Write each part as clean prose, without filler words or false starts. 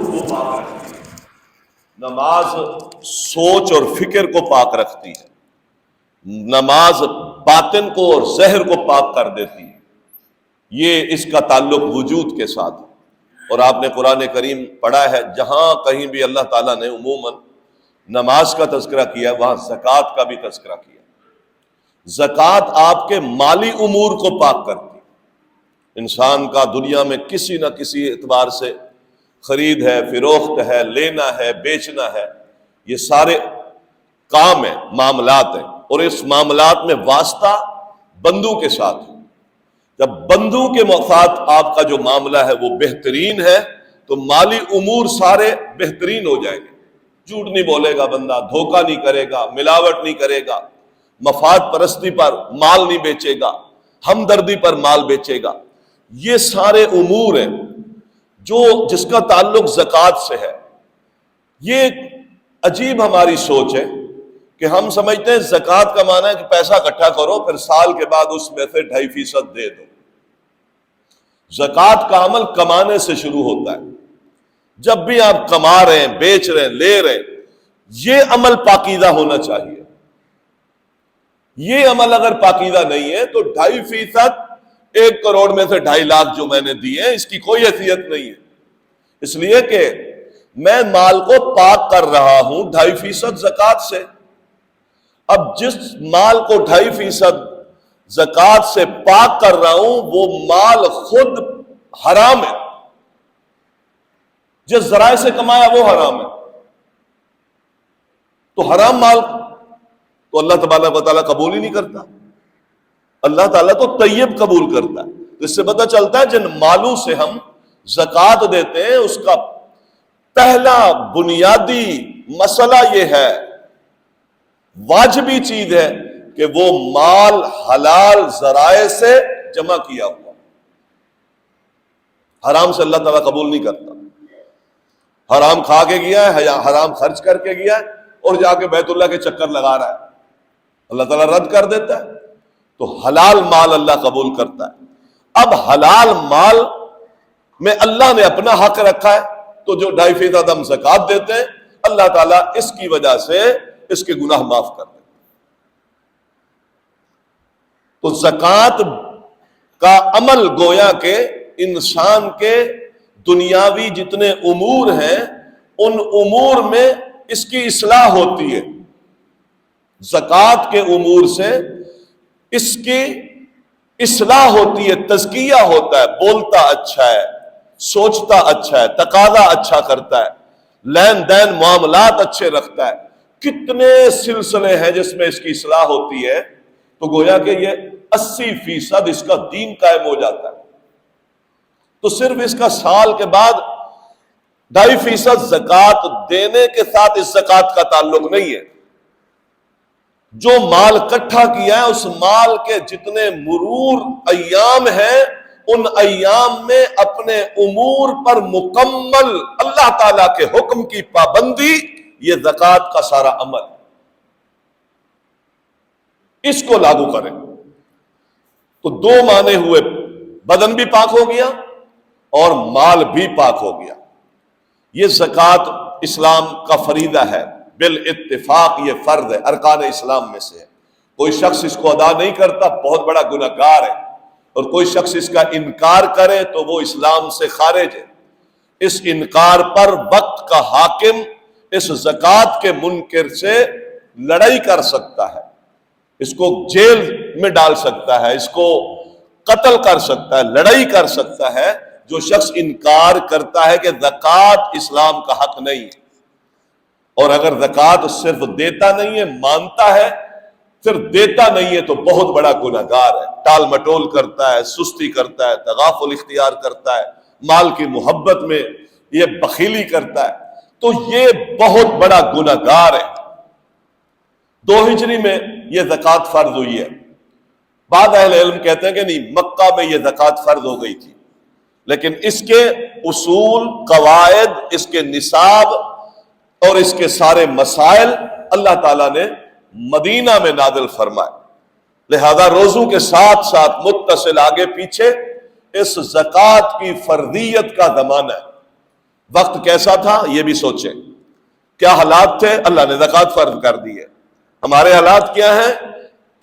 روح کو پاک رکھتی ہے، نماز سوچ اور فکر کو پاک رکھتی ہے، نماز باطن کو اور ظاہر کو پاک کر دیتی ہے۔ یہ اس کا تعلق وجود کے ساتھ ہے۔ اور آپ نے قرآن کریم پڑھا ہے، جہاں کہیں بھی اللہ تعالیٰ نے عموماً نماز کا تذکرہ کیا وہاں زکوٰۃ کا بھی تذکرہ کیا۔ زکوٰۃ آپ کے مالی امور کو پاک کرتی ہے۔ انسان کا دنیا میں کسی نہ کسی اعتبار سے خرید ہے، فروخت ہے، لینا ہے، بیچنا ہے، یہ سارے کام ہیں، معاملات ہیں، اور اس معاملات میں واسطہ بندوں کے ساتھ ہے۔ جب بندوں کے ساتھ آپ کا جو معاملہ ہے وہ بہترین ہے تو مالی امور سارے بہترین ہو جائیں گے۔ جھوٹ نہیں بولے گا بندہ، دھوکہ نہیں کرے گا، ملاوٹ نہیں کرے گا، مفاد پرستی پر مال نہیں بیچے گا، ہمدردی پر مال بیچے گا۔ یہ سارے امور ہیں جس کا تعلق زکوٰۃ سے ہے۔ یہ عجیب ہماری سوچ ہے کہ ہم سمجھتے ہیں زکوٰۃ کا معنی ہے کہ پیسہ اکٹھا کرو پھر سال کے بعد اس میں سے 2.5% دے دو۔ زکوٰۃ کا عمل کمانے سے شروع ہوتا ہے۔ جب بھی آپ کما رہے ہیں، بیچ رہے ہیں، لے رہے ہیں، یہ عمل پاکیزہ ہونا چاہیے۔ یہ عمل اگر پاکیزہ نہیں ہے تو 2.5%، 1 کروڑ میں سے 2.5 لاکھ جو میں نے دیے ہیں اس کی کوئی حیثیت نہیں ہے، اس لیے کہ میں مال کو پاک کر رہا ہوں 2.5% زکوٰۃ سے۔ اب جس مال کو 2.5% زکوٰۃ سے پاک کر رہا ہوں وہ مال خود حرام ہے، جس ذرائع سے کمایا وہ حرام ہے، تو حرام مال تو اللہ تبارک و تعالیٰ قبول ہی نہیں کرتا۔ اللہ تعالیٰ تو طیب قبول کرتا ہے۔ تو اس سے پتہ چلتا ہے جن مالوں سے ہم زکوٰۃ دیتے ہیں اس کا پہلا بنیادی مسئلہ یہ ہے، واجبی چیز ہے کہ وہ مال حلال ذرائع سے جمع کیا ہوا، حرام سے اللہ تعالیٰ قبول نہیں کرتا۔ حرام کھا کے گیا ہے، حرام خرچ کر کے گیا ہے اور جا کے بیت اللہ کے چکر لگا رہا ہے، اللہ تعالیٰ رد کر دیتا ہے۔ تو حلال مال اللہ قبول کرتا ہے۔ اب حلال مال میں اللہ نے اپنا حق رکھا ہے تو جو 2.5% ہم زکوٰۃ دیتے ہیں اللہ تعالیٰ اس کی وجہ سے اس کے گناہ معاف کر دیتے۔ تو زکوٰۃ کا عمل گویا کہ انسان کے دنیاوی جتنے امور ہیں ان امور میں اس کی اصلاح ہوتی ہے۔ زکوٰۃ کے امور سے اس کی اصلاح ہوتی ہے، تزکیہ ہوتا ہے، بولتا اچھا ہے، سوچتا اچھا ہے، تقاضا اچھا کرتا ہے، لین دین معاملات اچھے رکھتا ہے۔ کتنے سلسلے ہیں جس میں اس کی اصلاح ہوتی ہے، تو گویا کہ یہ 80% اس کا دین قائم ہو جاتا ہے۔ تو صرف اس کا سال کے بعد 2.5% زکوٰۃ دینے کے ساتھ اس زکوٰۃ کا تعلق نہیں ہے۔ جو مال اکٹھا کیا ہے اس مال کے جتنے مرور ایام ہیں ان ایام میں اپنے امور پر مکمل اللہ تعالیٰ کے حکم کی پابندی، یہ زکوٰۃ کا سارا عمل، اس کو لاگو کریں تو 2 معنی ہوئے، بدن بھی پاک ہو گیا اور مال بھی پاک ہو گیا۔ یہ زکوٰۃ اسلام کا فریضہ ہے، بالاتفاق یہ فرض ہے، ارکان اسلام میں سے ہے۔ کوئی شخص اس کو ادا نہیں کرتا بہت بڑا گنہگار ہے، اور کوئی شخص اس کا انکار کرے تو وہ اسلام سے خارج ہے۔ اس انکار پر وقت کا حاکم اس زکوٰۃ کے منکر سے لڑائی کر سکتا ہے، اس کو جیل میں ڈال سکتا ہے، اس کو قتل کر سکتا ہے، لڑائی کر سکتا ہے۔ جو شخص انکار کرتا ہے کہ زکوٰۃ اسلام کا حق نہیں ہے، اور اگر زکوٰۃ صرف دیتا نہیں ہے، مانتا ہے، صرف دیتا نہیں ہے تو بہت بڑا گنہگار ہے، ٹال مٹول کرتا ہے، سستی کرتا ہے، تغافل اختیار کرتا ہے، مال کی محبت میں یہ بخیلی کرتا ہے، تو یہ بہت بڑا گنہگار ہے۔ 2 ہجری میں یہ زکوٰۃ فرض ہوئی ہے۔ بعض اہل علم کہتے ہیں کہ نہیں، مکہ میں یہ زکوٰۃ فرض ہو گئی تھی، لیکن اس کے اصول، قواعد، اس کے نصاب اور اس کے سارے مسائل اللہ تعالیٰ نے مدینہ میں نازل فرمائے، لہذا روزوں کے ساتھ ساتھ متصل آگے پیچھے اس زکوٰۃ کی فرضیت کا زمانہ ہے۔ وقت کیسا تھا یہ بھی سوچیں، کیا حالات تھے؟ اللہ نے زکوٰۃ فرض کر دی ہے۔ ہمارے حالات کیا ہیں؟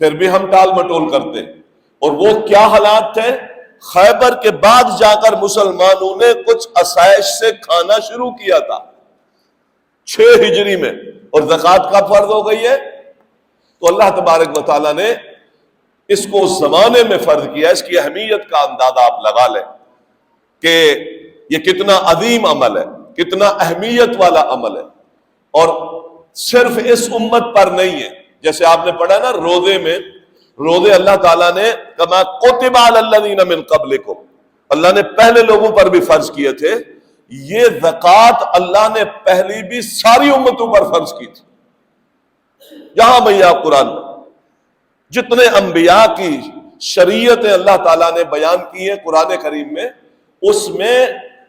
پھر بھی ہم ٹال مٹول کرتے، اور وہ کیا حالات تھے؟ خیبر کے بعد جا کر مسلمانوں نے کچھ آسائش سے کھانا شروع کیا تھا 6 ہجری میں، اور زکوٰۃ کب فرض ہو گئی ہے؟ تو اللہ تبارک و تعالیٰ نے اس کو اس زمانے میں فرض کیا۔ اس کی اہمیت کا اندازہ آپ لگا لیں کہ یہ کتنا عظیم عمل ہے، کتنا اہمیت والا عمل ہے، اور صرف اس امت پر نہیں ہے۔ جیسے آپ نے پڑھا نا روزے میں، روزے اللہ تعالیٰ نے کما کتب علی الذین من قبلکم، اللہ نے پہلے لوگوں پر بھی فرض کیے تھے۔ یہ زکوٰۃ اللہ نے پہلی بھی ساری امتوں پر فرض کی تھی۔ یہاں بھیا قرآن جتنے انبیاء کی شریعتیں اللہ تعالیٰ نے بیان کی ہیں قرآن کریم میں، اس میں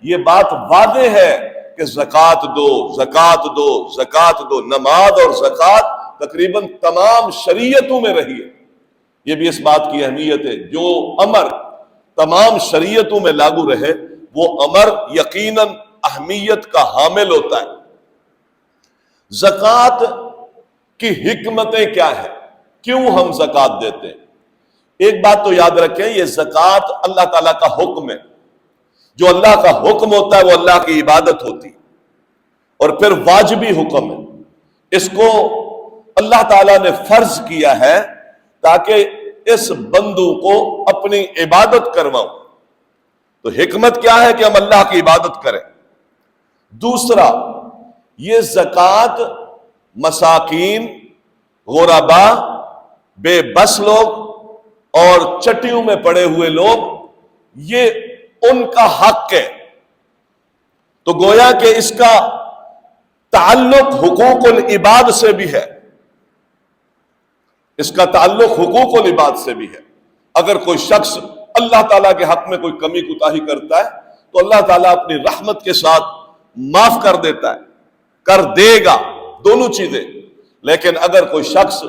یہ بات واضح ہے کہ زکوٰۃ دو، زکوٰۃ دو، زکوٰۃ دو۔ نماز اور زکوٰۃ تقریباً تمام شریعتوں میں رہی ہے۔ یہ بھی اس بات کی اہمیت ہے، جو امر تمام شریعتوں میں لاگو رہے وہ امر یقیناً اہمیت کا حامل ہوتا ہے۔ زکوٰۃ کی حکمتیں کیا ہیں؟ کیوں ہم زکوٰۃ دیتے ہیں؟ ایک بات تو یاد رکھیں، یہ زکوٰۃ اللہ تعالیٰ کا حکم ہے۔ جو اللہ کا حکم ہوتا ہے وہ اللہ کی عبادت ہوتی ہے، اور پھر واجبی حکم ہے۔ اس کو اللہ تعالیٰ نے فرض کیا ہے تاکہ اس بندوں کو اپنی عبادت کرواؤں۔ تو حکمت کیا ہے کہ ہم اللہ کی عبادت کریں۔ دوسرا، یہ زکوٰۃ مساکین، غربا، بے بس لوگ اور چٹیوں میں پڑے ہوئے لوگ، یہ ان کا حق ہے۔ تو گویا کہ اس کا تعلق حقوق العباد سے بھی ہے، اس کا تعلق حقوق العباد سے بھی ہے۔ اگر کوئی شخص اللہ تعالیٰ کے حق میں کوئی کمی کوتاہی کرتا ہے تو اللہ تعالیٰ اپنی رحمت کے ساتھ معاف کر دیتا ہے، کر دے گا، دونوں چیزیں۔ لیکن اگر کوئی شخص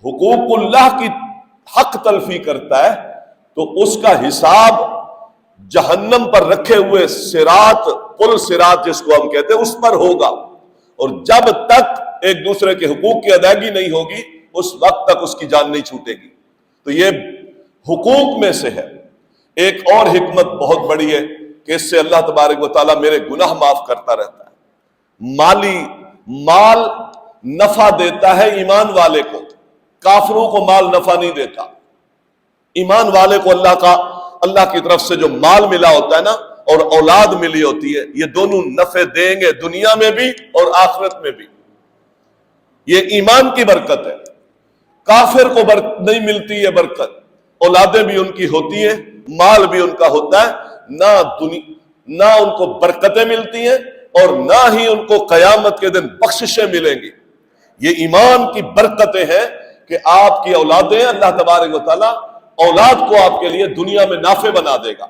حقوق اللہ کی حق تلفی کرتا ہے تو اس کا حساب جہنم پر رکھے ہوئے صراط، پل صراط جس کو ہم کہتے ہیں، اس پر ہوگا، اور جب تک ایک دوسرے کے حقوق کی ادائیگی نہیں ہوگی اس وقت تک اس کی جان نہیں چھوٹے گی۔ تو یہ حقوق میں سے ہے۔ ایک اور حکمت بہت بڑی ہے کہ اس سے اللہ تبارک و تعالیٰ میرے گناہ معاف کرتا رہتا ہے۔ مال نفع دیتا ہے ایمان والے کو، کافروں کو مال نفع نہیں دیتا۔ ایمان والے کو اللہ کی طرف سے جو مال ملا ہوتا ہے نا، اور اولاد ملی ہوتی ہے، یہ دونوں نفع دیں گے دنیا میں بھی اور آخرت میں بھی۔ یہ ایمان کی برکت ہے۔ کافر کو نہیں ملتی ہے برکت، اولادیں بھی ان کی ہوتی ہیں، مال بھی ان کا ہوتا ہے، نہ ان کو برکتیں ملتی ہیں اور نہ ہی ان کو قیامت کے دن بخششیں ملیں گی۔ یہ ایمان کی برکتیں ہیں کہ آپ کی اولادیں، اللہ تبارک و تعالیٰ اولاد کو آپ کے لیے دنیا میں نافع بنا دے گا،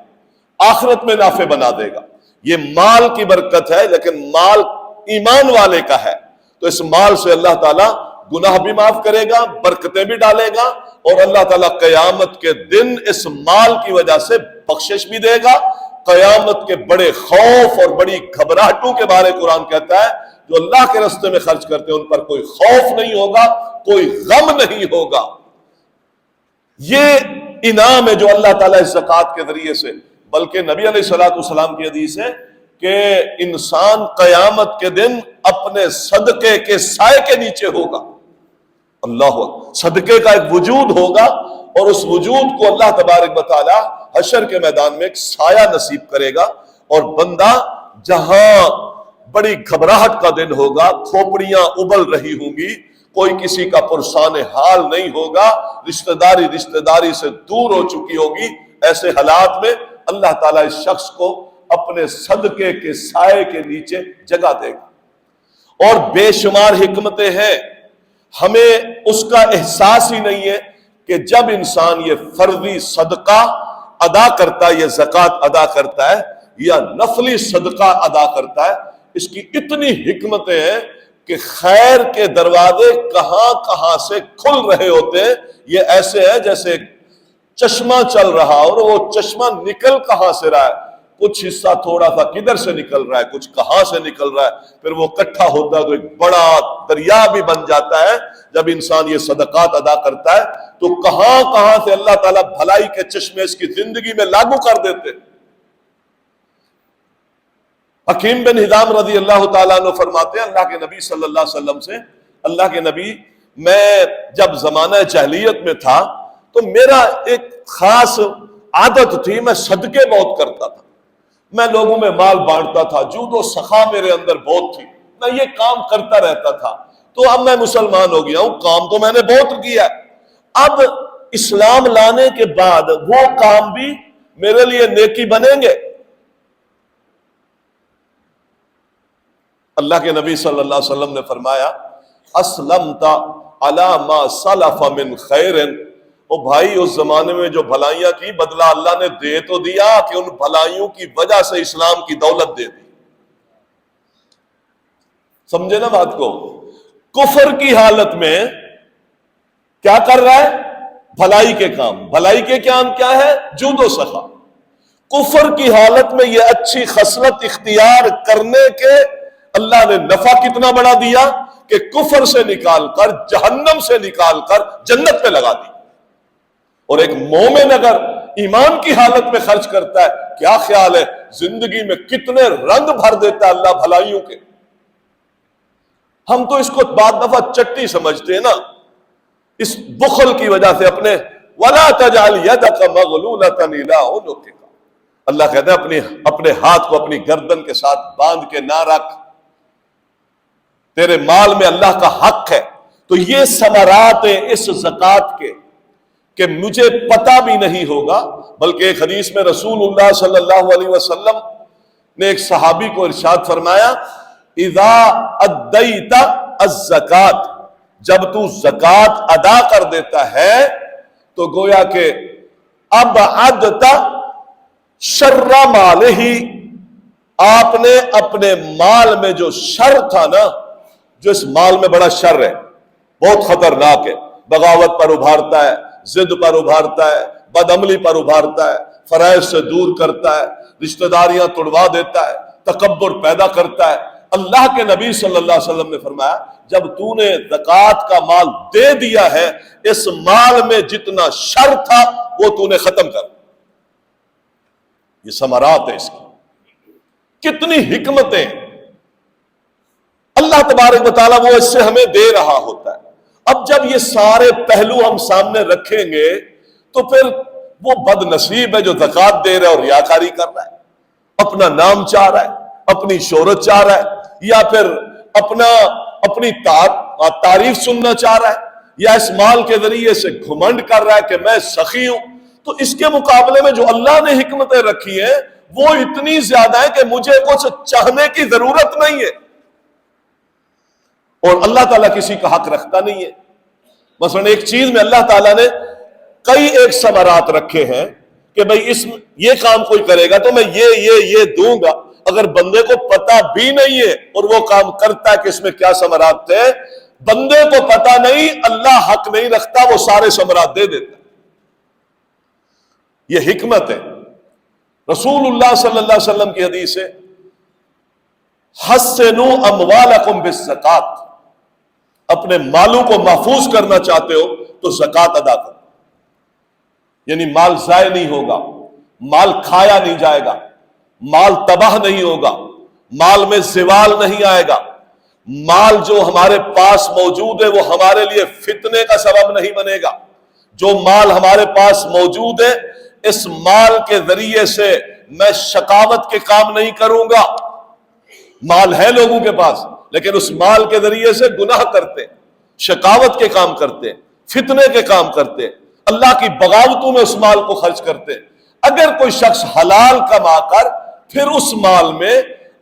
آخرت میں نافع بنا دے گا۔ یہ مال کی برکت ہے، لیکن مال ایمان والے کا ہے، تو اس مال سے اللہ تعالیٰ گناہ بھی معاف کرے گا، برکتیں بھی ڈالے گا، اور اللہ تعالیٰ قیامت کے دن اس مال کی وجہ سے بخشش بھی دے گا۔ قیامت کے بڑے خوف اور بڑی گھبراہٹوں کے بارے قرآن کہتا ہے، جو اللہ کے راستے میں خرچ کرتے ہیں ان پر کوئی خوف نہیں ہوگا، کوئی غم نہیں ہوگا۔ یہ انعام ہے جو اللہ تعالیٰ اس زکوٰۃ کے ذریعے سے، بلکہ نبی علیہ الصلوۃ والسلام کی حدیث ہے کہ انسان قیامت کے دن اپنے صدقے کے سائے کے نیچے ہوگا۔ اللہ صدقے کا ایک وجود ہوگا، اور اس وجود کو اللہ تبارک و تعالی حشر کے میدان میں ایک سایہ نصیب کرے گا، اور بندہ جہاں بڑی گھبراہٹ کا دن ہوگا، کھوپڑیاں ابل رہی ہوں گی، کوئی کسی کا پرسان حال نہیں ہوگا، رشتہ داری سے دور ہو چکی ہوگی، ایسے حالات میں اللہ تعالیٰ اس شخص کو اپنے صدقے کے سائے کے نیچے جگہ دے گا۔ اور بے شمار حکمتیں ہیں، ہمیں اس کا احساس ہی نہیں ہے کہ جب انسان یہ فرضی صدقہ ادا کرتا ہے، یہ زکوٰۃ ادا کرتا ہے یا نفلی صدقہ ادا کرتا ہے، اس کی اتنی حکمتیں ہیں کہ خیر کے دروازے کہاں کہاں سے کھل رہے ہوتے ہیں۔ یہ ایسے ہے جیسے چشمہ چل رہا اور وہ چشمہ نکل کہاں سے رہا ہے، کچھ حصہ تھوڑا سا کدھر سے نکل رہا ہے، کچھ کہاں سے نکل رہا ہے، پھر وہ اکٹھا ہوتا ہے تو ایک بڑا دریا بھی بن جاتا ہے۔ جب انسان یہ صدقات ادا کرتا ہے تو کہاں کہاں سے اللہ تعالیٰ بھلائی کے چشمے اس کی زندگی میں لاگو کر دیتے۔ حکیم بن ہزام رضی اللہ تعالیٰ عنہ فرماتے ہیں اللہ کے نبی صلی اللہ علیہ وسلم سے، اللہ کے نبی، میں جب زمانہ جاہلیت میں تھا تو میرا ایک خاص عادت تھی، میں صدقے بہت کرتا تھا، میں لوگوں میں مال بانٹتا تھا، جود و سخا میرے اندر بہت تھی، میں یہ کام کرتا رہتا تھا۔ تو اب میں مسلمان ہو گیا ہوں، کام تو میں نے بہت کیا، اب اسلام لانے کے بعد وہ کام بھی میرے لیے نیکی بنیں گے؟ اللہ کے نبی صلی اللہ علیہ وسلم نے فرمایا اسلمت علی ما سلف من خیر، او بھائی اس زمانے میں جو بھلائیاں کی بدلہ اللہ نے دے تو دیا کہ ان بھلائیوں کی وجہ سے اسلام کی دولت دے دی۔ سمجھے نا بات کو؟ کفر کی حالت میں کیا کر رہا ہے؟ بھلائی کے کام، بھلائی کے کام کیا ہے؟ جود و سخا۔ کفر کی حالت میں یہ اچھی خصلت اختیار کرنے کے اللہ نے نفع کتنا بڑا دیا کہ کفر سے نکال کر، جہنم سے نکال کر جنت پہ لگا دی۔ اور ایک مومن اگر ایمان کی حالت میں خرچ کرتا ہے، کیا خیال ہے زندگی میں کتنے رنگ بھر دیتا ہے اللہ بھلائیوں کے۔ ہم تو اس کو بعد دفعہ چٹی سمجھتے ہیں نا، اس بخل کی وجہ سے اپنے وَلَا تَجْعَلْ يَدَكَ مَغْلُولَةً إِلَىٰ عُنُقِكَ، اللہ کہتا ہے اپنے ہاتھ کو اپنی گردن کے ساتھ باندھ کے نہ رکھ، تیرے مال میں اللہ کا حق ہے۔ تو یہ ثمرات ہیں اس زکوٰۃ کے کہ مجھے پتہ بھی نہیں ہوگا، بلکہ ایک حدیث میں رسول اللہ صلی اللہ علیہ وسلم نے ایک صحابی کو ارشاد فرمایا اذا ادیت الزکوٰۃ، جب تو زکوٰۃ ادا کر دیتا ہے تو گویا کہ ابعدت شر مالہ، آپ نے اپنے مال میں جو شر تھا نا، جو اس مال میں بڑا شر ہے، بہت خطرناک ہے، بغاوت پر ابھارتا ہے، ضد پر ابھارتا ہے، بدعملی پر ابھارتا ہے، فرائض سے دور کرتا ہے، رشتہ داریاں توڑوا دیتا ہے، تکبر پیدا کرتا ہے۔ اللہ کے نبی صلی اللہ علیہ وسلم نے فرمایا جب تو نے زکوٰۃ کا مال دے دیا ہے، اس مال میں جتنا شر تھا وہ تو نے ختم کر۔ یہ ثمرات ہے اس کی، کتنی حکمتیں اللہ تبارک و تعالیٰ وہ اس سے ہمیں دے رہا ہوتا ہے۔ اب جب یہ سارے پہلو ہم سامنے رکھیں گے تو پھر وہ بد نصیب ہے جو زکوٰۃ دے رہا ہے اور ریاکاری کر رہا ہے، اپنا نام چاہ رہا ہے، اپنی شہرت چاہ رہا ہے، یا پھر اپنی تعریف سننا چاہ رہا ہے، یا اس مال کے ذریعے سے گھمنڈ کر رہا ہے کہ میں سخی ہوں۔ تو اس کے مقابلے میں جو اللہ نے حکمتیں رکھی ہیں وہ اتنی زیادہ ہے کہ مجھے کچھ چاہنے کی ضرورت نہیں ہے، اور اللہ تعالیٰ کسی کا حق رکھتا نہیں ہے۔ مثلا ایک چیز میں اللہ تعالیٰ نے کئی ایک ثمرات رکھے ہیں کہ بھئی یہ کام کوئی کرے گا تو میں یہ دوں گا، اگر بندے کو پتہ بھی نہیں ہے اور وہ کام کرتا ہے کہ اس میں کیا ثمرات تھے، بندے کو پتہ نہیں، اللہ حق نہیں رکھتا، وہ سارے ثمرات دے دیتا ہے۔ یہ حکمت ہے۔ رسول اللہ صلی اللہ علیہ وسلم کی حدیث ہے حسنوا اموالکم بالزکوٰۃ، اپنے مالوں کو محفوظ کرنا چاہتے ہو تو زکوٰۃ ادا کرو، یعنی مال ضائع نہیں ہوگا، مال کھایا نہیں جائے گا، مال تباہ نہیں ہوگا، مال میں زوال نہیں آئے گا، مال جو ہمارے پاس موجود ہے وہ ہمارے لیے فتنے کا سبب نہیں بنے گا۔ جو مال ہمارے پاس موجود ہے اس مال کے ذریعے سے میں شقاوت کے کام نہیں کروں گا۔ مال ہے لوگوں کے پاس لیکن اس مال کے ذریعے سے گناہ کرتے، شقاوت کے کام کرتے، فتنے کے کام کرتے، اللہ کی بغاوتوں میں اس مال کو خرچ کرتے۔ اگر کوئی شخص حلال کما کر پھر اس مال میں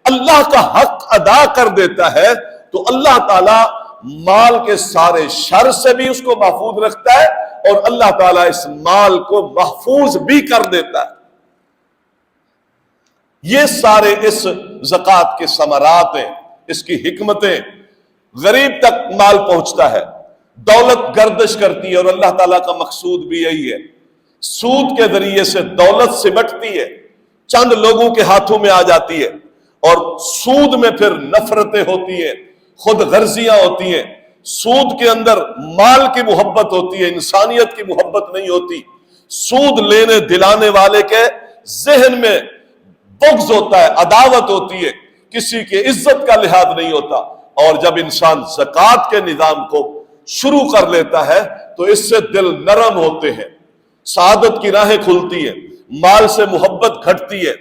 اللہ کا حق ادا کر دیتا ہے تو اللہ تعالیٰ مال کے سارے شر سے بھی اس کو محفوظ رکھتا ہے اور اللہ تعالیٰ اس مال کو محفوظ بھی کر دیتا ہے۔ یہ سارے اس زکوٰۃ کے ثمرات ہیں، اس کی حکمتیں۔ غریب تک مال پہنچتا ہے، دولت گردش کرتی ہے، اور اللہ تعالیٰ کا مقصود بھی یہی ہے۔ سود کے ذریعے سے دولت سمٹتی ہے، چند لوگوں کے ہاتھوں میں آ جاتی ہے، اور سود میں پھر نفرتیں ہوتی ہیں، خود غرضیاں ہوتی ہیں، سود کے اندر مال کی محبت ہوتی ہے، انسانیت کی محبت نہیں ہوتی، سود لینے دلانے والے کے ذہن میں بغض ہوتا ہے، عداوت ہوتی ہے، کسی کی عزت کا لحاظ نہیں ہوتا۔ اور جب انسان زکوٰۃ کے نظام کو شروع کر لیتا ہے تو اس سے دل نرم ہوتے ہیں، سعادت کی راہیں کھلتی ہیں، مال سے محبت گھٹتی ہے،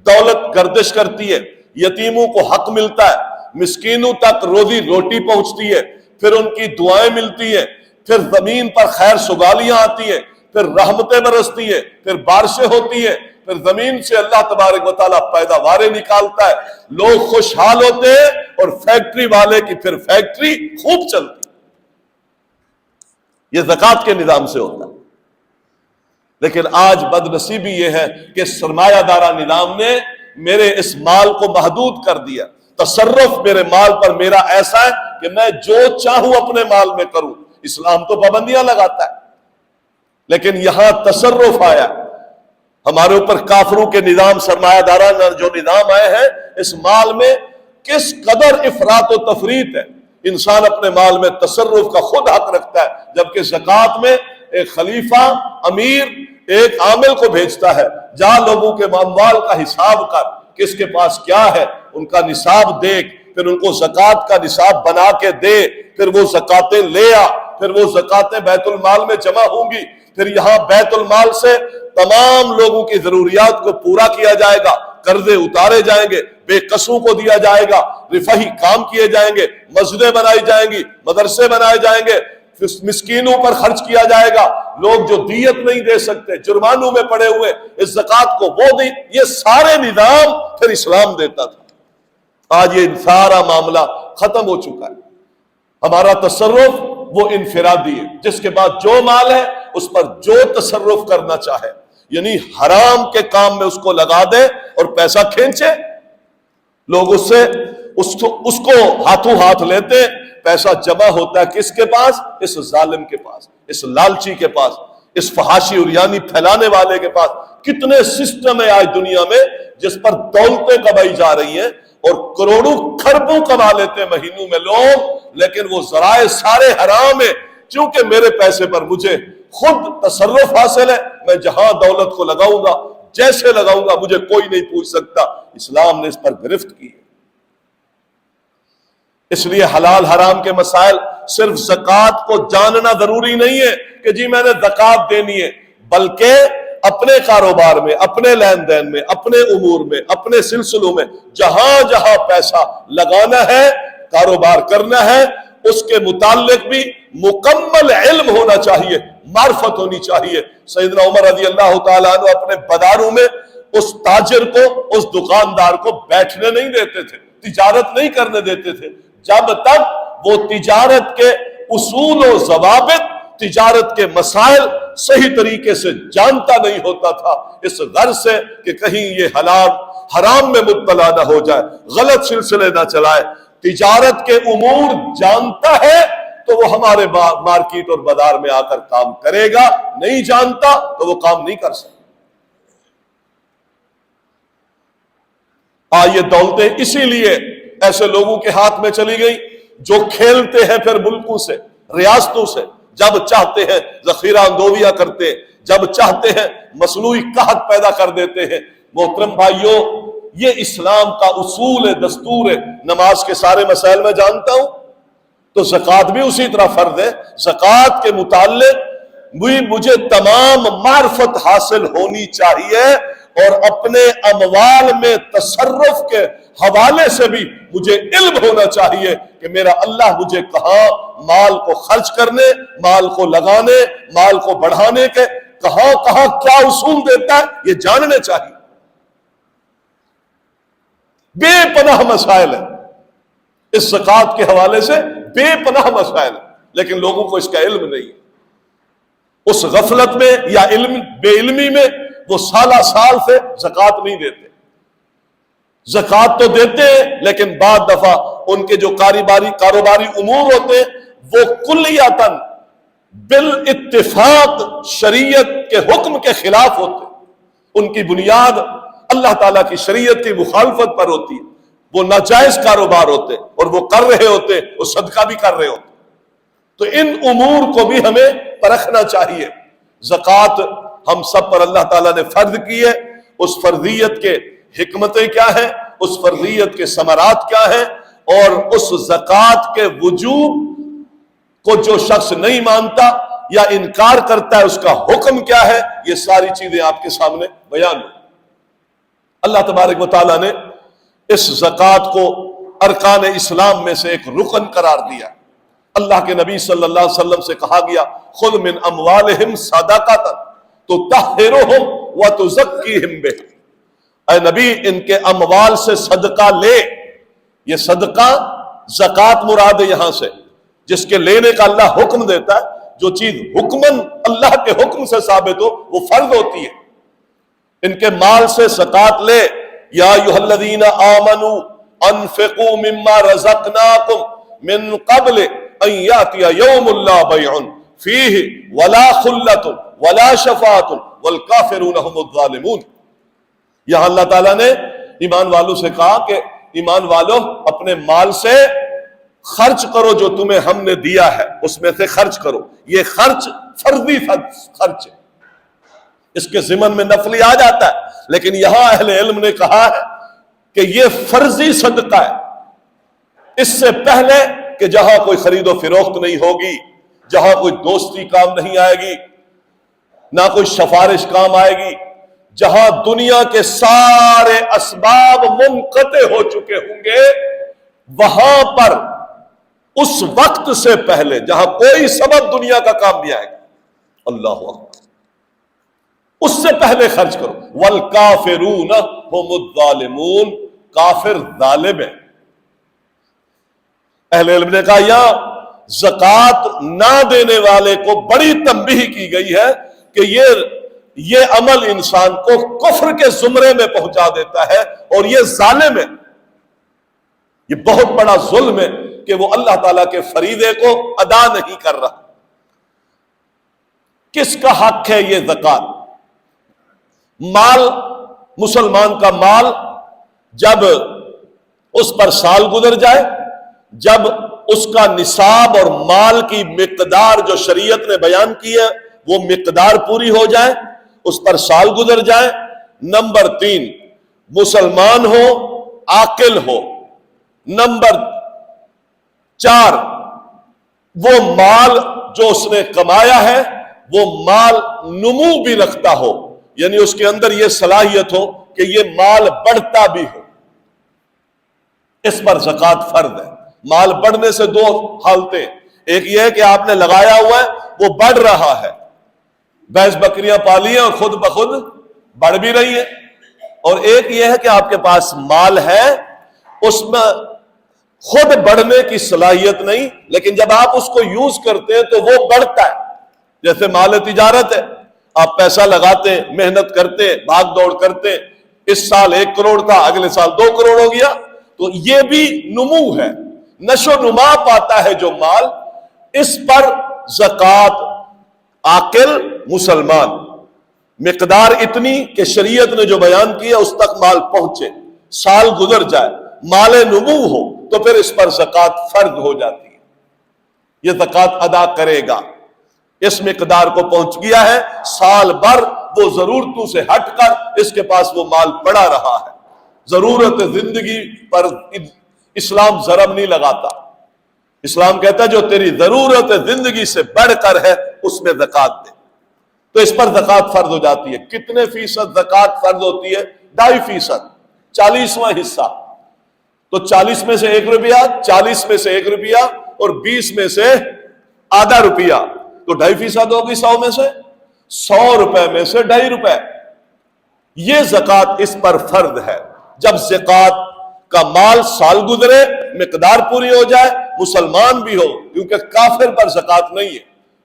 دولت گردش کرتی ہے، یتیموں کو حق ملتا ہے، مسکینوں تک روزی روٹی پہنچتی ہے، پھر ان کی دعائیں ملتی ہیں، پھر زمین پر خیر سگالیاں آتی ہیں، پھر رحمتیں برستی ہیں، پھر بارشیں ہوتی ہیں، پھر زمین سے اللہ تبارک و تعالیٰ پیداواریں نکالتا ہے، لوگ خوشحال ہوتے ہیں، اور فیکٹری والے کی پھر فیکٹری خوب چلتی ہے۔ یہ زکوٰۃ کے نظام سے ہوتا ہے۔ لیکن آج بد نصیبی یہ ہے کہ سرمایہ دارہ نظام نے میرے اس مال کو محدود کر دیا، تصرف میرے مال پر میرا ایسا ہے کہ میں جو چاہوں اپنے مال میں کروں۔ اسلام تو پابندیاں لگاتا ہے، لیکن یہاں تصرف آیا، ہمارے اوپر کافروں کے نظام، سرمایہ دارانہ جو نظام آئے ہیں، اس مال میں کس قدر افراط و تفریط ہے۔ انسان اپنے مال میں تصرف کا خود حق رکھتا ہے، جبکہ زکوٰۃ میں ایک خلیفہ، امیر ایک عامل کو بھیجتا ہے، جا لوگوں کے اموال کا حساب کر، کس کے پاس کیا ہے، ان کا نصاب دیکھ، پھر ان کو زکوٰۃ کا نصاب بنا کے دے، پھر وہ زکاتیں لے آ، پھر وہ زکاتیں بیت المال میں جمع ہوں گی، پھر یہاں بیت المال سے تمام لوگوں کی ضروریات کو پورا کیا جائے گا، قرضے اتارے جائیں گے، بے قصوں کو دیا جائے گا، رفاہی کام کیے جائیں گے، مسجدیں بنائی جائیں گی، مدرسے بنائے جائیں گے، مسکینوں پر خرچ کیا جائے گا، لوگ جو دیت نہیں دے سکتے، جرمانوں میں پڑے ہوئے، اس زکوٰۃ کو وہ دی، یہ سارے نظام پھر اسلام دیتا تھا۔ آج یہ سارا معاملہ ختم ہو چکا ہے، ہمارا تصرف وہ انفرادی ہے، جس کے بعد جو مال ہے اس پر جو تصرف کرنا چاہے، یعنی حرام کے کام میں اس کو لگا دے اور پیسہ کھینچے، لوگ اس کو ہاتھوں ہاتھ لیتے، پیسہ جمع ہوتا ہے کس کے پاس؟ اس ظالم کے پاس، اس لالچی کے پاس، اس فحاشی عریانی پھیلانے والے کے پاس۔ کتنے سسٹم ہے آج دنیا میں جس پر دولتیں کمائی جا رہی ہیں، اور کروڑوں کھربوں کما لیتے ہیں مہینوں میں لوگ، لیکن وہ ذرائع سارے حرام ہیں، کیونکہ میرے پیسے پر مجھے خود تصرف حاصل ہے، میں جہاں دولت کو لگاؤں گا، جیسے لگاؤں گا، مجھے کوئی نہیں پوچھ سکتا۔ اسلام نے اس پر گرفت کی ہے۔ اس لیے حلال حرام کے مسائل صرف زکوٰۃ کو جاننا ضروری نہیں ہے کہ جی میں نے زکوٰۃ دینی ہے، بلکہ اپنے کاروبار میں، اپنے لین دین میں، اپنے امور میں، اپنے سلسلوں میں جہاں جہاں پیسہ لگانا ہے، کاروبار کرنا ہے، اس کے متعلق بھی مکمل علم ہونا چاہیے، معرفت ہونی چاہیے۔ سیدنا عمر رضی اللہ تعالیٰ عنہ اپنے بازاروں میں اس تاجر کو، اس دکاندار کو بیٹھنے نہیں دیتے تھے، تجارت نہیں کرنے دیتے تھے، جب تک وہ تجارت کے اصول و ضوابط، تجارت کے مسائل صحیح طریقے سے جانتا نہیں ہوتا تھا، اس غرض سے کہ کہیں یہ حلال حرام میں مبتلا نہ ہو جائے، غلط سلسلے نہ چلائے۔ تجارت کے امور جانتا ہے تو وہ ہمارے مارکیٹ اور بازار میں آ کر کام کرے گا، نہیں جانتا تو وہ کام نہیں کر سکتا۔ یہ دولتیں اسی لیے ایسے لوگوں کے ہاتھ میں چلی گئی جو کھیلتے ہیں پھر ملکوں سے، ریاستوں سے، جب چاہتے ہیں ذخیرہ اندوزیاں کرتے ہیں، جب چاہتے ہیں مصنوعی قحط پیدا کر دیتے ہیں۔ محترم بھائیوں، یہ اسلام کا اصول ہے، دستور ہے۔ نماز کے سارے مسائل میں جانتا ہوں تو زکوٰۃ بھی اسی طرح فرض ہے۔ زکوٰۃ کے متعلق بھی مجھے تمام معرفت حاصل ہونی چاہیے، اور اپنے اموال میں تصرف کے حوالے سے بھی مجھے علم ہونا چاہیے کہ میرا اللہ مجھے کہاں مال کو خرچ کرنے، مال کو لگانے، مال کو بڑھانے کے کہاں کہاں کیا اصول دیتا ہے، یہ جاننے چاہیے۔ بے پناہ مسائل ہیں اس زکوٰۃ کے حوالے سے، بے پناہ مسائل ہیں، لیکن لوگوں کو اس کا علم نہیں ہے۔ اس غفلت میں یا بے علمی میں وہ سالہ سال سے زکوٰۃ نہیں دیتے۔ زکوٰۃ تو دیتے ہیں، لیکن بعض دفعہ ان کے جو کاروباری امور ہوتے ہیں وہ کلیاتاً بالاتفاق شریعت کے حکم کے خلاف ہوتے ہیں۔ ان کی بنیاد اللہ تعالیٰ کی شریعت کی مخالفت پر ہوتی ہے، وہ ناجائز کاروبار ہوتے اور وہ کر رہے ہوتے، وہ صدقہ بھی کر رہے ہوتے. تو ان امور کو بھی ہمیں پرکھنا چاہیے. زکوٰۃ ہم سب پر اللہ تعالیٰ نے فرض کی ہے. اس فرضیت کے حکمتیں کیا ہیں، اس فرضیت کے ثمرات کیا ہیں، اور اس زکوٰۃ کے وجوب کو جو شخص نہیں مانتا یا انکار کرتا ہے اس کا حکم کیا ہے، یہ ساری چیزیں آپ کے سامنے بیان ہیں. اللہ تبارک و تعالیٰ نے اس زکوٰۃ کو ارکان اسلام میں سے ایک رکن قرار دیا. اللہ کے نبی صلی اللہ علیہ وسلم سے کہا گیا خذ من اموالہم صدقۃ تطہرہم وتزکیہم بہ، اے نبی ان کے اموال سے صدقہ لے. یہ صدقہ زکوٰۃ مراد ہے یہاں سے، جس کے لینے کا اللہ حکم دیتا ہے. جو چیز حکماً اللہ کے حکم سے ثابت ہو وہ فرض ہوتی ہے. ان کے مال سے زکوٰۃ لے. یا ایھا الذین آمنوا انفقوا مما رزقناکم من قبل ان یاتی یوم لا بیع فیہ ولا خلۃ ولا شفاعۃ والکافرون هم الظالمون. یہاں اللہ تعالیٰ نے ایمان والوں سے کہا کہ ایمان والوں اپنے مال سے خرچ کرو، جو تمہیں ہم نے دیا ہے اس میں سے خرچ کرو. یہ خرچ فرضی خرچ ہے، اس کے ضمن میں نفلی آ جاتا ہے، لیکن یہاں اہل علم نے کہا ہے کہ یہ فرضی صدقہ ہے. اس سے پہلے کہ جہاں کوئی خرید و فروخت نہیں ہوگی، جہاں کوئی دوستی کام نہیں آئے گی، نہ کوئی سفارش کام آئے گی، جہاں دنیا کے سارے اسباب منقطع ہو چکے ہوں گے، وہاں پر اس وقت سے پہلے جہاں کوئی سبب دنیا کا کام نہیں آئے گا، اللہ اکبر، اس سے پہلے خرچ کرو. والکافرون هم الظالمون، کافر ظالم ہے. اہل علم نے کہا یہاں زکوٰۃ نہ دینے والے کو بڑی تنبیہ کی گئی ہے کہ یہ عمل انسان کو کفر کے زمرے میں پہنچا دیتا ہے اور یہ ظالم ہے. یہ بہت بڑا ظلم ہے کہ وہ اللہ تعالیٰ کے فریضے کو ادا نہیں کر رہا. کس کا حق ہے یہ زکوٰۃ؟ مال، مسلمان کا مال جب اس پر سال گزر جائے، جب اس کا نصاب اور مال کی مقدار جو شریعت نے بیان کی ہے وہ مقدار پوری ہو جائے، اس پر سال گزر جائے. نمبر 3، مسلمان ہو، عاقل ہو. نمبر 4، وہ مال جو اس نے کمایا ہے وہ مال نمو بھی رکھتا ہو، یعنی اس کے اندر یہ صلاحیت ہو کہ یہ مال بڑھتا بھی ہو. اس پر زکوٰۃ فرض ہے. مال بڑھنے سے دو حالتیں، ایک یہ ہے کہ آپ نے لگایا ہوا ہے وہ بڑھ رہا ہے، بھینس بکریاں پالی ہیں اور خود بخود بڑھ بھی رہی ہیں، اور ایک یہ ہے کہ آپ کے پاس مال ہے اس میں خود بڑھنے کی صلاحیت نہیں، لیکن جب آپ اس کو یوز کرتے ہیں تو وہ بڑھتا ہے. جیسے مال تجارت ہے، آپ پیسہ لگاتے ہیں، محنت کرتے ہیں، بھاگ دوڑ کرتے ہیں، اس سال 1 کروڑ تھا، اگلے سال 2 کروڑ ہو گیا، تو یہ بھی نمو ہے، نشو نما پاتا ہے جو مال. اس پر زکوٰۃ عاقل مسلمان، مقدار اتنی کہ شریعت نے جو بیان کیا اس تک مال پہنچے، سال گزر جائے، مال نمو ہو تو پھر اس پر زکوٰۃ فرض ہو جاتی ہے. یہ زکوٰۃ ادا کرے گا. اس مقدار کو پہنچ گیا ہے، سال بھر وہ ضرورتوں سے ہٹ کر اس کے پاس وہ مال پڑا رہا ہے. ضرورت زندگی پر اسلام ضرب نہیں لگاتا. اسلام کہتا ہے جو تیری ضرورت زندگی سے بڑھ کر ہے اس میں زکوٰۃ دے. تو اس پر زکوٰۃ فرض ہو جاتی ہے. کتنے فیصد زکوٰۃ فرض ہوتی ہے؟ 2.5%، 40واں حصہ. تو 40 میں سے 1 روپیہ، 40 میں سے 1 روپیہ اور 20 میں سے آدھا روپیہ، تو 2.5% ہوگی 100 میں سے. 100 روپے میں سے 2.5 روپے، یہ زکوٰۃ اس پر فرض ہے. جب زکوٰۃ کا مال سال گزرے، مقدار پوری ہو جائے، مسلمان بھی ہو، کیونکہ کافر پر زکوٰۃ نہیں ہے،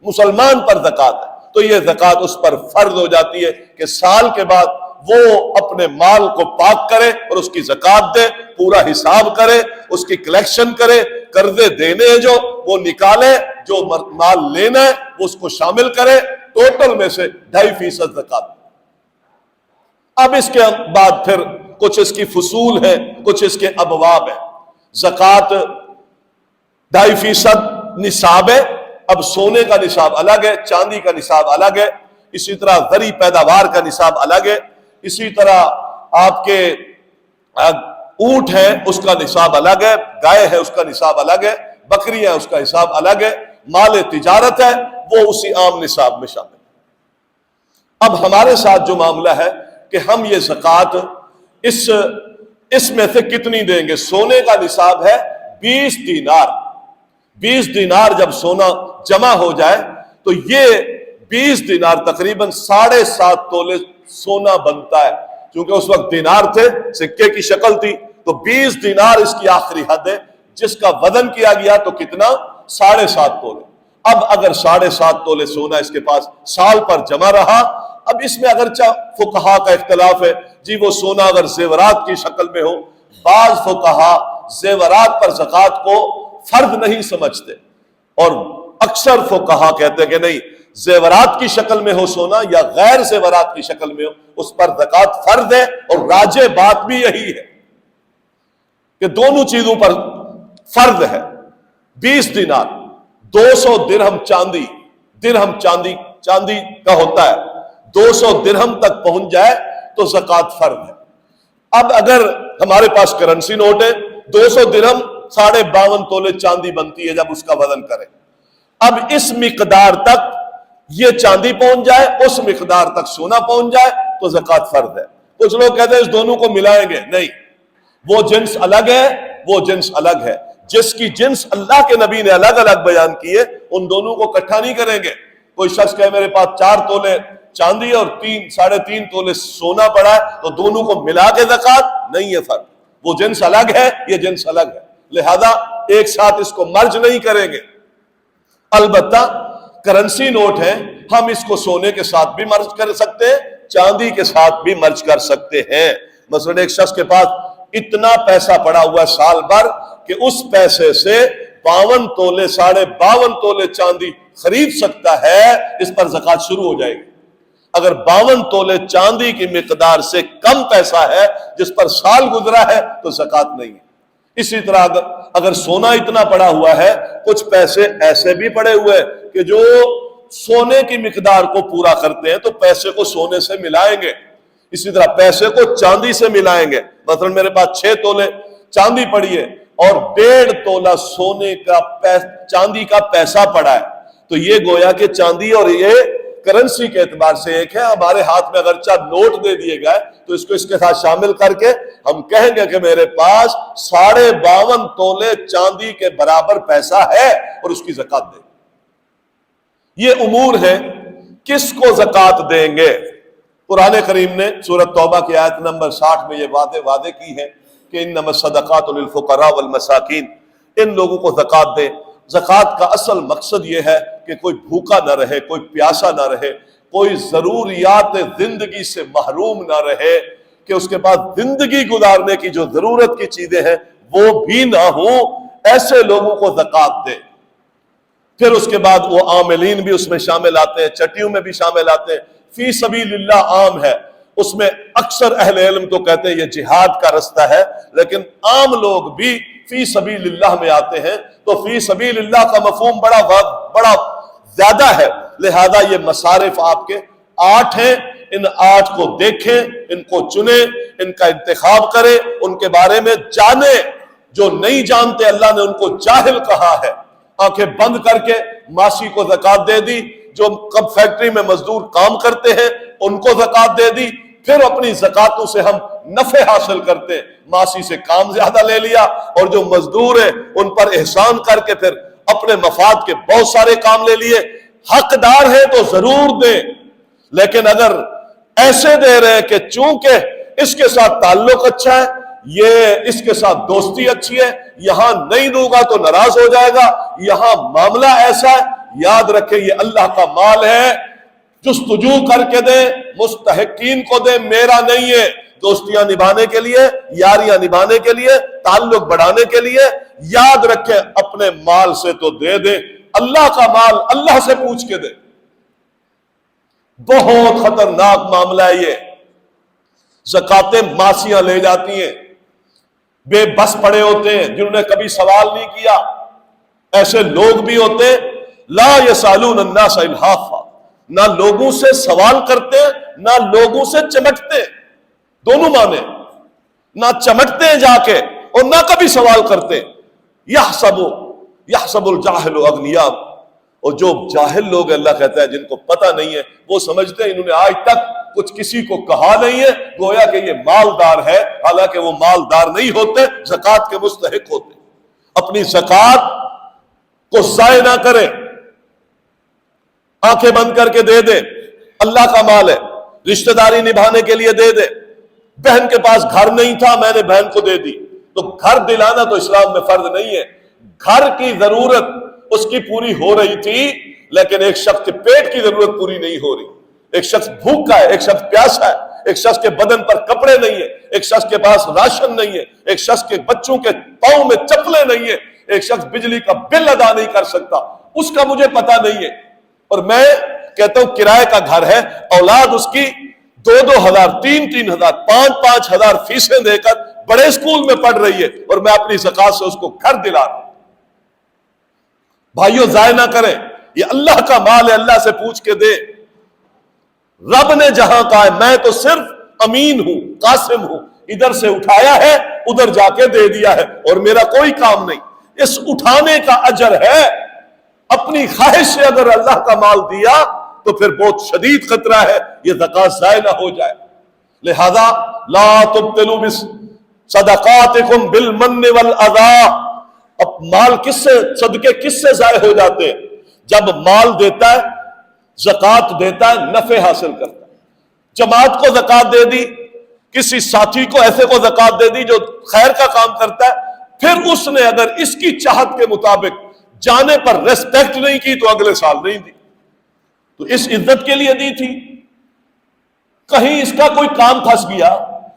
مسلمان پر زکوٰۃ ہے، تو یہ زکوٰۃ اس پر فرض ہو جاتی ہے کہ سال کے بعد وہ اپنے مال کو پاک کرے اور اس کی زکوٰۃ دے، پورا حساب کرے، اس کی کلیکشن کرے، قرضے دینے ہیں جو وہ نکالے، جو مال لینا ہے وہ اس کو شامل کرے، ٹوٹل میں سے 2.5% زکوٰۃ. اب اس کے بعد پھر کچھ اس کی فصول ہے، کچھ اس کے ابواب ہیں۔ زکوٰۃ 2.5% نصاب ہے۔ اب سونے کا نصاب الگ ہے، چاندی کا نصاب الگ ہے، اسی طرح زرعی پیداوار کا نصاب الگ ہے، اسی طرح آپ کے اونٹ ہے اس کا نصاب الگ ہے، گائے ہے اس کا نصاب الگ ہے، بکری ہے اس کا نصاب الگ ہے، مال تجارت ہے وہ اسی عام نصاب میں شامل ہے۔ اب ہمارے ساتھ جو معاملہ ہے کہ ہم یہ زکوٰۃ اس میں سے کتنی دیں گے؟ سونے کا نصاب ہے 20 دینار۔ 20 دینار جب سونا جمع ہو جائے تو یہ 20 دینار تقریباً 7.5 تولے سونا بنتا ہے، کیونکہ اس وقت دینار تھے، سکے کی شکل تھی، تو 20 دینار اس کی آخری حد ہے، جس کا وزن کیا گیا تو کتنا؟ 7.5 تولے۔ اب اگر 7.5 تولے سونا اس کے پاس سال پر جمع رہا، اب اس میں اگرچہ فقہا کا اختلاف ہے، جی وہ سونا اگر زیورات کی شکل میں ہو، بعض فقہا زیورات پر زکوٰۃ کو فرض نہیں سمجھتے، اور اکثر فقہا کہتے ہیں کہ نہیں، زیورات کی شکل میں ہو سونا یا غیر زیورات کی شکل میں ہو، اس پر زکوٰۃ فرض ہے، اور راجح بات بھی یہی ہے کہ دونوں چیزوں پر فرض ہے۔ 20 دینار، 200 درہم چاندی، درہم چاندی کا ہوتا ہے، 200 درہم تک پہنچ جائے تو زکوٰۃ فرض ہے۔ اب اگر ہمارے پاس کرنسی نوٹ ہے، 200 درہم 52.5 تولے چاندی بنتی ہے جب اس کا وزن کرے، اب اس مقدار تک یہ چاندی پہنچ جائے، اس مقدار تک سونا پہنچ جائے تو زکوٰۃ فرض ہے۔ کچھ لوگ کہتے ہیں اس دونوں کو ملائیں گے، نہیں، وہ جنس الگ ہے، وہ جنس الگ ہے، جس کی جنس اللہ کے نبی نے الگ الگ بیان کی ہے ان دونوں کو اکٹھا نہیں کریں گے۔ کوئی شخص کہے میرے پاس 4 تولے چاندی اور 3.5 تولے سونا پڑا ہے تو دونوں کو ملا کے زکوٰۃ نہیں ہے فرق، وہ جنس الگ ہے، یہ جنس الگ ہے، لہذا ایک ساتھ اس کو مرج نہیں کریں گے۔ البتہ کرنسی نوٹ ہے، ہم اس کو سونے کے ساتھ بھی مرج کر سکتے ہیں، چاندی کے ساتھ بھی مرج کر سکتے ہیں۔ مثلا ایک شخص کے پاس اتنا پیسہ پڑا ہوا ہے سال بھر کہ اس پیسے سے 52 تولے 52.5 تولے چاندی خرید سکتا ہے، اس پر زکوٰۃ شروع ہو جائے گی۔ اگر 52 تولے چاندی کی مقدار سے کم پیسہ ہے جس پر سال گزرا ہے تو زکوٰۃ نہیں ہے۔ اسی طرح اگر سونا اتنا پڑا ہوا ہے، کچھ پیسے ایسے بھی پڑے ہوئے کہ جو سونے کی مقدار کو پورا کرتے ہیں تو پیسے کو سونے سے ملائیں گے، اسی طرح پیسے کو چاندی سے ملائیں گے۔ مثلا میرے پاس 6 تولے چاندی پڑی ہے اور 1.5 تولہ سونے کا چاندی کا پیسہ پڑا ہے، تو یہ گویا کہ چاندی اور یہ کرنسی کے اعتبار سے ایک ہے۔ ہمارے ہاتھ میں اگرچہ نوٹ دے دیے گئے تو اس کو اس کے ساتھ شامل کر کے ہم کہیں گے کہ میرے پاس 52.5 تولے چاندی کے برابر پیسہ ہے اور اس کی زکوٰۃ دے۔ یہ امور ہے، کس کو زکوٰۃ دیں گے؟ قرآن کریم نے سورۃ توبہ کی آیت نمبر 60 میں یہ وعدے کی ہے کہ انما الصدقات للفقراء والمساکین، ان لوگوں کو زکوٰۃ دیں۔ زکوٰۃ کا اصل مقصد یہ ہے کہ کوئی بھوکا نہ رہے، کوئی پیاسا نہ رہے، کوئی ضروریات زندگی سے محروم نہ رہے، کہ اس کے پاس زندگی گزارنے کی جو ضرورت کی چیزیں ہیں وہ بھی نہ ہوں، ایسے لوگوں کو زکوٰۃ دے۔ پھر اس کے بعد وہ عاملین بھی اس میں شامل آتے ہیں، چٹیوں میں بھی شامل آتے ہیں۔ فی سبیل اللہ عام ہے، اس میں اکثر اہل علم تو کہتے ہیں یہ جہاد کا رستہ ہے، لیکن عام لوگ بھی فی سبیل اللہ میں آتے ہیں، تو فی سبیل اللہ کا مفہوم بڑا زیادہ ہے، لہذا یہ مصارف آپ کے 8 ہیں، ان 8 کو دیکھیں، ان کو چنیں، ان کا انتخاب کریں، ان کے بارے میں جانیں۔ جو نہیں جانتے اللہ نے ان کو جاہل کہا ہے، آنکھیں بند کر کے ماسی کو زکوٰۃ دے دی، جو کب فیکٹری میں مزدور کام کرتے ہیں ان کو زکوٰۃ دے دی، پھر اپنی زکاتوں سے ہم نفع حاصل کرتے ہیں، ماسی سے کام زیادہ لے لیا، اور جو مزدور ہیں ان پر احسان کر کے پھر اپنے مفاد کے بہت سارے کام لے لیے۔ حقدار ہے تو ضرور دیں، لیکن اگر ایسے دے رہے کہ چونکہ اس کے ساتھ تعلق اچھا ہے، یہ اس کے ساتھ دوستی اچھی ہے، یہاں نہیں دوں گا تو ناراض ہو جائے گا، یہاں معاملہ ایسا ہے، یاد رکھیں یہ اللہ کا مال ہے، جستجو کر کے دیں، مستحقین کو دیں، میرا نہیں ہے۔ دوستیاں نبھانے کے لیے، یاریاں نبھانے کے لیے، تعلق بڑھانے کے لیے، یاد رکھیں اپنے مال سے تو دے دیں، اللہ کا مال اللہ سے پوچھ کے دیں۔ بہت خطرناک معاملہ ہے یہ، زکاتیں ماسیاں لے جاتی ہیں، بے بس پڑے ہوتے ہیں جنہوں نے کبھی سوال نہیں کیا، ایسے لوگ بھی ہوتے لا یسالون الناس الحافا، نہ لوگوں سے سوال کرتے نہ لوگوں سے چمٹتے، دونوں معنی، نہ چمٹتے جا کے اور نہ کبھی سوال کرتے۔ یحسب الجاہل اغنیاء، اور جو جاہل لوگ اللہ کہتا ہے جن کو پتہ نہیں ہے، وہ سمجھتے ہیں انہوں نے آج تک کچھ کسی کو کہا نہیں ہے، گویا کہ یہ مالدار ہے، حالانکہ وہ مالدار نہیں ہوتے، زکوٰۃ کے مستحق ہوتے۔ اپنی زکوٰۃ کو ضائع نہ کرے، آنکھیں بند کر کے دے دے، اللہ کا مال ہے، رشتہ داری نبھانے کے لیے دے دے۔ بہن کے پاس گھر نہیں تھا، میں نے بہن کو دے دی، تو گھر دلانا تو اسلام میں فرض نہیں ہے، گھر کی ضرورت اس کی پوری ہو رہی تھی، لیکن ایک شخص کے پیٹ کی ضرورت پوری نہیں ہو رہی، ایک شخص بھوکا ہے، ایک شخص پیاسا ہے، ایک شخص کے بدن پر کپڑے نہیں ہیں، ایک شخص کے پاس راشن نہیں ہے، ایک شخص کے بچوں کے پاؤں میں چپلیں نہیں ہیں، ایک شخص بجلی کا بل ادا نہیں کر سکتا، اس کا مجھے پتہ نہیں ہے، اور میں کہتا ہوں کرائے کا گھر ہے، اولاد اس کی 2,000 3,000 5,000 فیسیں دے کر بڑے اسکول میں پڑھ رہی ہے، اور میں اپنی زکات سے اس کو گھر دلا رہا ہوں۔ بھائیو ضائع نہ کریں، یہ اللہ کا مال ہے، اللہ سے پوچھ کے دے۔ رب نے جہاں کہا ہے میں تو صرف امین ہوں، قاسم ہوں، ادھر سے اٹھایا ہے ادھر جا کے دے دیا ہے، اور میرا کوئی کام نہیں، اس اٹھانے کا اجر ہے۔ اپنی خواہش سے اگر اللہ کا مال دیا تو پھر بہت شدید خطرہ ہے یہ زکات ضائع نہ ہو جائے۔ لہذا لا تبطلوا صدقاتکم بالمن والاذی، اب مال کس سے، صدقے کس سے ضائع ہو جاتے ہیں؟ جب مال دیتا ہے، زکات دیتا ہے، نفع حاصل کرتا ہے۔ جماعت کو زکات دے دی، کسی ساتھی کو ایسے کو زکات دے دی جو خیر کا کام کرتا ہے، پھر اس نے اگر اس کی چاہت کے مطابق جانے پر ریسپیکٹ نہیں کی تو اگلے سال نہیں دی، تو اس عزت کے لیے دی تھی، کہیں اس کا کوئی کام پھنس گیا،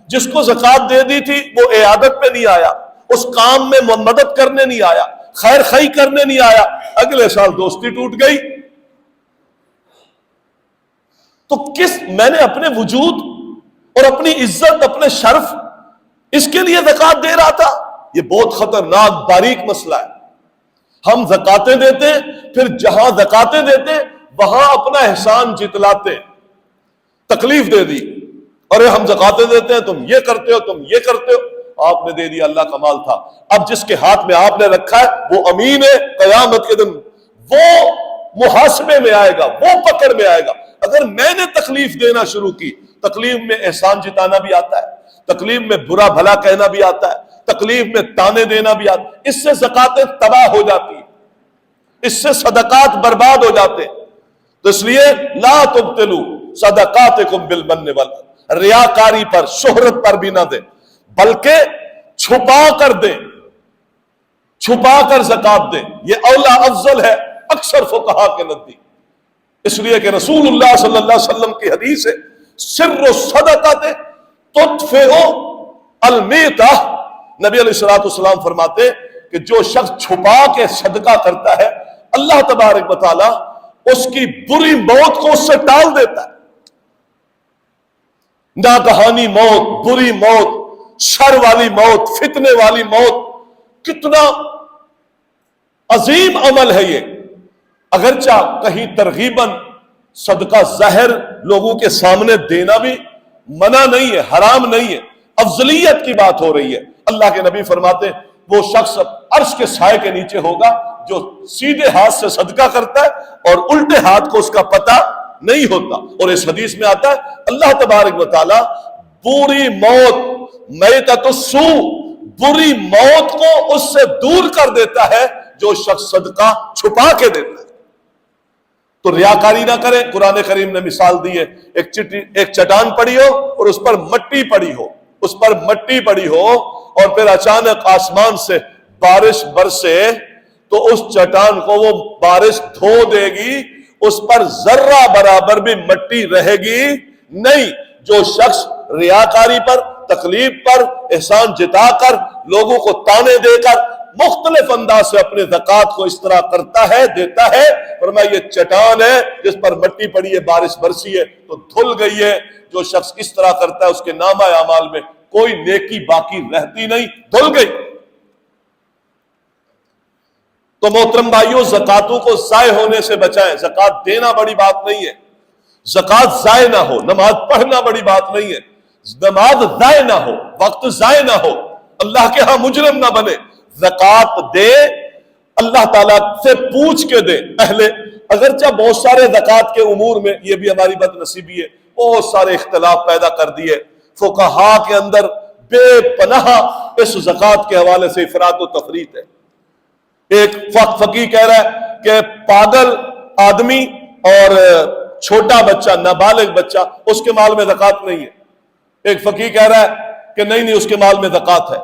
جس کو زکات دے دی تھی وہ عیادت پہ نہیں آیا، اس کام میں مدد کرنے نہیں آیا، خیر خی کرنے نہیں آیا، اگلے سال دوستی ٹوٹ گئی۔ تو میں نے اپنے وجود اور اپنی عزت، اپنے شرف، اس کے لیے زکات دے رہا تھا؟ یہ بہت خطرناک باریک مسئلہ ہے۔ ہم زکاتیں دیتے، پھر جہاں زکاتیں دیتے وہاں اپنا احسان جتلاتے، تکلیف دے دی، اور ہم زکاتیں دیتے ہیں، تم یہ کرتے ہو، تم یہ کرتے ہو، آپ نے دے دیا، اللہ کا مال تھا، اب جس کے ہاتھ میں آپ نے رکھا ہے وہ امین ہے، قیامت کے دن وہ محاسبے میں آئے گا، وہ پکڑ میں آئے گا۔ اگر میں نے تکلیف دینا شروع کی، تکلیف میں احسان جتانا بھی آتا ہے، تکلیف میں برا بھلا کہنا بھی آتا ہے، تکلیف میں تانے دینا بھی آتا ہے، اس سے زکاتیں تباہ ہو جاتی ہیں، اس سے صدقات برباد ہو جاتے ہیں۔ تو اس لیے لا تبطلوا صدقاتکم بالمن والاذی، ریاکاری پر، شہرت پر بھی نہ دے، بلکہ چھپا کر دے، چھپا کر زکات دے، یہ اولا افضل ہے اکثر فقہا کے نزدیک، اس لیے کہ رسول اللہ صلی اللہ علیہ وسلم کی حدیث ہے سر الصدقۃ تطفئ المیتہ، نبی علیہ السلام فرماتے کہ جو شخص چھپا کے صدقہ کرتا ہے اللہ تبارک و تعالی اس کی بری موت کو اس سے ٹال دیتا ہے۔ ناگہانی موت، بری موت، شر والی موت، فتنے والی موت، کتنا عظیم عمل ہے یہ۔ اگرچہ کہیں ترغیباً صدقہ ظاہر لوگوں کے سامنے دینا بھی منع نہیں ہے، حرام نہیں ہے، افضلیت کی بات ہو رہی ہے۔ اللہ کے نبی فرماتے وہ شخص عرش کے سائے کے نیچے ہوگا جو سیدھے ہاتھ سے صدقہ کرتا ہے اور الٹے ہاتھ کو اس کا پتہ نہیں ہوتا۔ اور اس حدیث میں آتا ہے اللہ تبارک و تعالی بری موت، میتۃ السوء، بری موت کو اس سے دور کر دیتا ہے جو شخص صدقہ چھپا کے دیتا ہے۔ تو ریاکاری نہ کریں۔ قرآن کریم نے مثال دی ہے، ایک چٹان پڑی ہو اور اس پر مٹی پڑی ہو، اس پر مٹی پڑی ہو اور پھر اچانک آسمان سے بارش برسے تو اس چٹان کو وہ بارش دھو دے گی، اس پر ذرہ برابر بھی مٹی رہے گی نہیں۔ جو شخص ریاکاری پر، تکلیف پر، احسان جتا کر، لوگوں کو تانے دے کر مختلف انداز سے اپنے زکات کو اس طرح کرتا ہے، دیتا ہے۔ فرمایا یہ چٹان ہے جس پر مٹی پڑی ہے، بارش برسی ہے تو دھل گئی ہے۔ جو شخص اس طرح کرتا ہے اس کے نامہ اعمال میں کوئی نیکی باقی رہتی نہیں، دھل گئی۔ تو محترم بھائیوں، زکاتوں کو ضائع ہونے سے بچائیں۔ زکات دینا بڑی بات نہیں ہے، زکات ضائع نہ ہو۔ نماز پڑھنا بڑی بات نہیں ہے، نماز ضائع نہ ہو، وقت ضائع نہ ہو، اللہ کے ہاں مجرم نہ بنے۔ زکات دے، اللہ تعالیٰ سے پوچھ کے دے۔ اگرچہ بہت سارے زکات کے امور میں، یہ بھی ہماری بد نصیبی ہے، بہت سارے اختلاف پیدا کر دیے۔ فقہا کے اندر بے پناہ اس زکات کے حوالے سے افراط و تفریط ہے۔ ایک فقیہ کہہ رہا ہے کہ پاگل آدمی اور چھوٹا بچہ، نابالغ بچہ، اس کے مال میں زکات نہیں ہے۔ ایک فقیہ کہہ رہا ہے کہ نہیں اس کے مال میں زکات ہے۔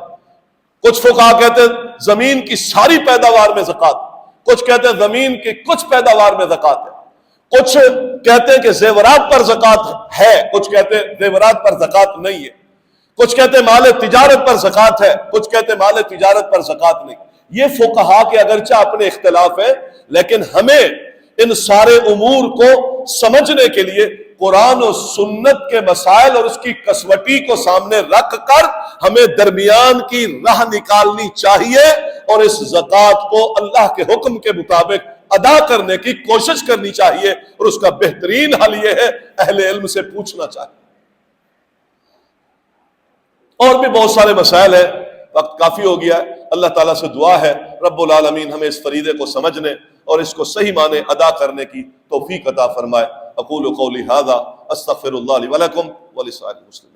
کچھ فقہا کہتے ہیں زمین کی ساری پیداوار میں زکات، کچھ کہتے ہیں زمین کی کچھ پیداوار میں زکات ہے، کچھ کہتے ہیں کہ زیورات پر زکات ہے، کچھ کہتے ہیں زیورات پر زکات نہیں ہے، کچھ کہتے ہیں مال تجارت پر زکات ہے، کچھ کہتے ہیں مال تجارت پر زکات نہیں۔ یہ فقہا کے اگرچہ اپنے اختلاف ہے، لیکن ہمیں ان سارے امور کو سمجھنے کے لیے قرآن و سنت کے مسائل اور اس کی کسوٹی کو سامنے رکھ کر ہمیں درمیان کی راہ نکالنی چاہیے اور اس زکات کو اللہ کے حکم کے مطابق ادا کرنے کی کوشش کرنی چاہیے، اور اس کا بہترین حل یہ ہے اہل علم سے پوچھنا چاہیے۔ اور بھی بہت سارے مسائل ہیں، وقت کافی ہو گیا ہے۔ اللہ تعالیٰ سے دعا ہے رب العالمین ہمیں اس فریضے کو سمجھنے اور اس کو صحیح معنی ادا کرنے کی توفیق عطا فرمائے۔ اقول قولی ھذا استغفر اللہ لی ولکم ولسائر المسلمین۔